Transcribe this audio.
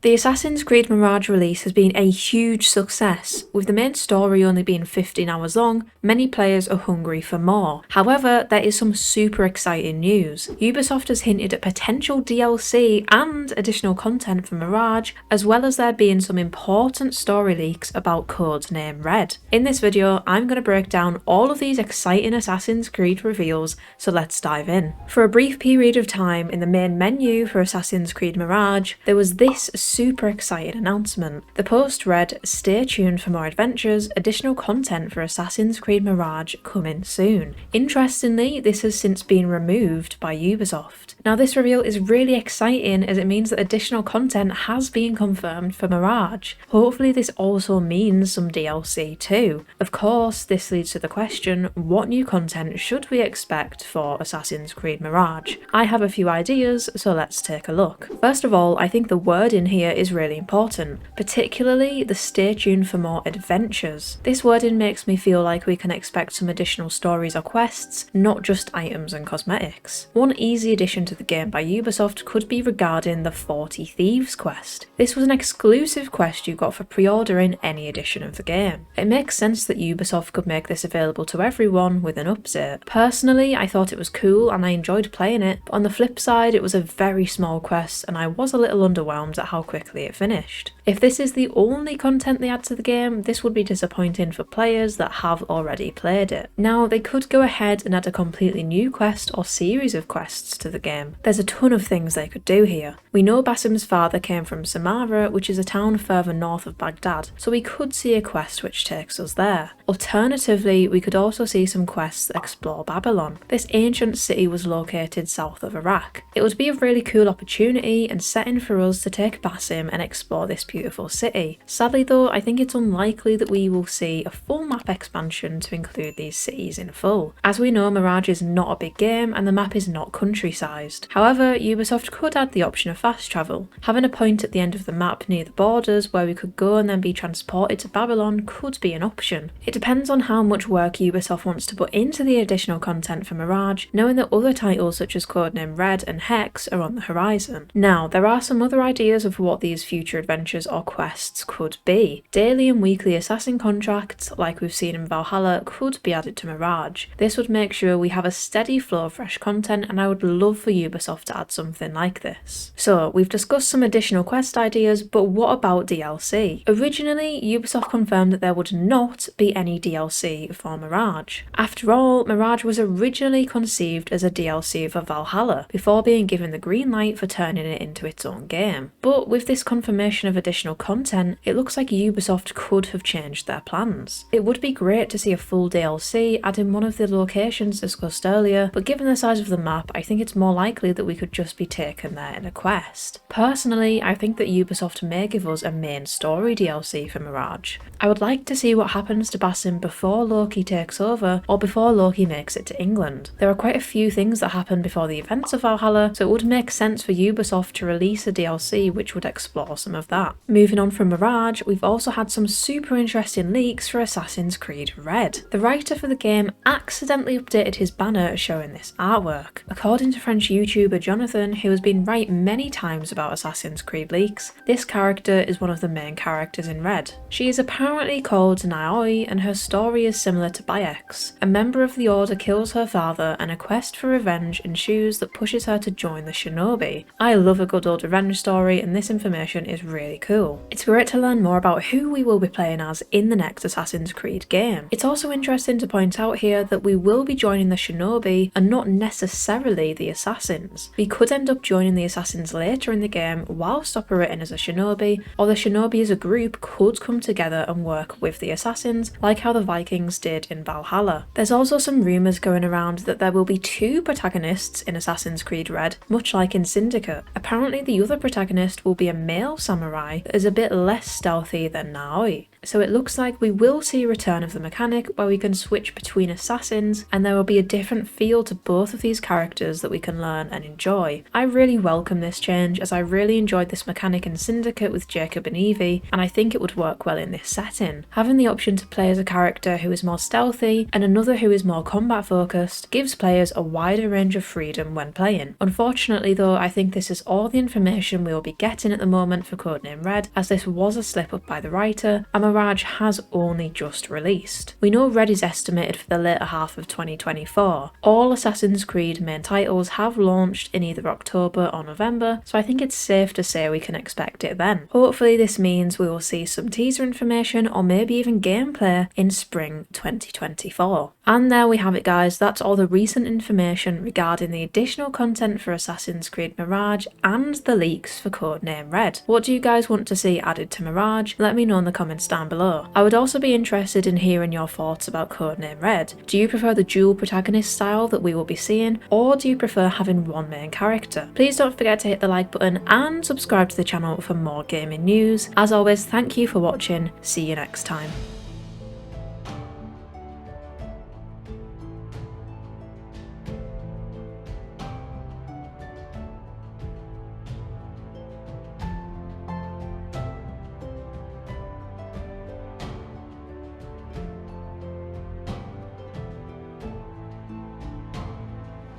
The Assassin's Creed Mirage release has been a huge success. With the main story only being 15 hours long, many players are hungry for more. However, there is some super exciting news. Ubisoft has hinted at potential DLC and additional content for Mirage, as well as there being some important story leaks about codename Red. In this video, I'm going to break down all of these exciting Assassin's Creed reveals, so let's dive in. For a brief period of time in the main menu for Assassin's Creed Mirage, there was this super exciting announcement. The post read, "Stay tuned for more adventures, additional content for Assassin's Creed Mirage coming soon." Interestingly, this has since been removed by Ubisoft. Now this reveal is really exciting as it means that additional content has been confirmed for Mirage. Hopefully this also means some DLC too. Of course, this leads to the question, what new content should we expect for Assassin's Creed Mirage? I have a few ideas, so let's take a look. First of all, I think the word in here is really important, particularly the "stay tuned for more adventures." This wording makes me feel like we can expect some additional stories or quests, not just items and cosmetics. One easy addition to the game by Ubisoft could be regarding the 40 Thieves quest. This was an exclusive quest you got for pre-ordering any edition of the game. It makes sense that Ubisoft could make this available to everyone with an update. Personally, I thought it was cool and I enjoyed playing it, but on the flip side it was a very small quest and I was a little underwhelmed at how quickly it finished. If this is the only content they add to the game, this would be disappointing for players that have already played it. Now, they could go ahead and add a completely new quest or series of quests to the game. There's a ton of things they could do here. We know Basim's father came from Samarra, which is a town further north of Baghdad, so we could see a quest which takes us there. Alternatively, we could also see some quests that explore Babylon. This ancient city was located south of Iraq. It would be a really cool opportunity and setting for us to take Basim and explore this beautiful city. Sadly though, I think it's unlikely that we will see a full map expansion to include these cities in full. As we know, Mirage is not a big game and the map is not country-sized. However, Ubisoft could add the option of fast travel. Having a point at the end of the map near the borders where we could go and then be transported to Babylon could be an option. It depends on how much work Ubisoft wants to put into the additional content for Mirage, knowing that other titles such as Codename Red and Hex are on the horizon. Now, there are some other ideas of what these future adventures or quests could be. Daily and weekly assassin contracts, like we've seen in Valhalla, could be added to Mirage. This would make sure we have a steady flow of fresh content, and I would love for Ubisoft to add something like this. So, we've discussed some additional quest ideas, but what about DLC? Originally, Ubisoft confirmed that there would not be any DLC for Mirage. After all, Mirage was originally conceived as a DLC for Valhalla, before being given the green light for turning it into its own game. But with this confirmation of additional content, it looks like Ubisoft could have changed their plans. It would be great to see a full DLC adding one of the locations discussed earlier, but given the size of the map, I think it's more likely that we could just be taken there in a quest. Personally, I think that Ubisoft may give us a main story DLC for Mirage. I would like to see what happens to Basim before Loki takes over, or before Loki makes it to England. There are quite a few things that happen before the events of Valhalla, so it would make sense for Ubisoft to release a DLC which would explore some of that. Moving on from Mirage, we've also had some super interesting leaks for Assassin's Creed Red. The writer for the game accidentally updated his banner showing this artwork. According to French YouTuber Jonathan, who has been right many times about Assassin's Creed leaks, this character is one of the main characters in Red. She is apparently called Naoi, and her story is similar to Bayek's. A member of the Order kills her father and a quest for revenge ensues that pushes her to join the Shinobi. I love a good old revenge story, and this information is really cool. It's great to learn more about who we will be playing as in the next Assassin's Creed game. It's also interesting to point out here that we will be joining the Shinobi and not necessarily the assassins. We could end up joining the assassins later in the game whilst operating as a Shinobi, or the Shinobi as a group could come together and work with the assassins, like how the Vikings did in Valhalla. There's also some rumours going around that there will be two protagonists in Assassin's Creed Red, much like in Syndicate. Apparently the other protagonist will be a male samurai that is a bit less stealthy than Naoi. So it looks like we will see a return of the mechanic where we can switch between assassins, and there will be a different feel to both of these characters that we can learn and enjoy. I really welcome this change, as I really enjoyed this mechanic in Syndicate with Jacob and Evie, and I think it would work well in this setting. Having the option to play as a character who is more stealthy and another who is more combat focused gives players a wider range of freedom when playing. Unfortunately though, I think this is all the information we will be getting at the moment for Codename Red, as this was a slip up by the writer and Mirage has only just released. We know Red is estimated for the later half of 2024. All Assassin's Creed main titles have launched in either October or November, so I think it's safe to say we can expect it then. Hopefully this means we will see some teaser information or maybe even gameplay in spring 2024. And there we have it guys, that's all the recent information regarding the additional content for Assassin's Creed Mirage and the leaks for Codename Red. What do you guys want to see added to Mirage? Let me know in the comments down below. I would also be interested in hearing your thoughts about Codename Red. Do you prefer the dual protagonist style that we will be seeing, or do you prefer having one main character? Please don't forget to hit the like button and subscribe to the channel for more gaming news. As always, thank you for watching, see you next time.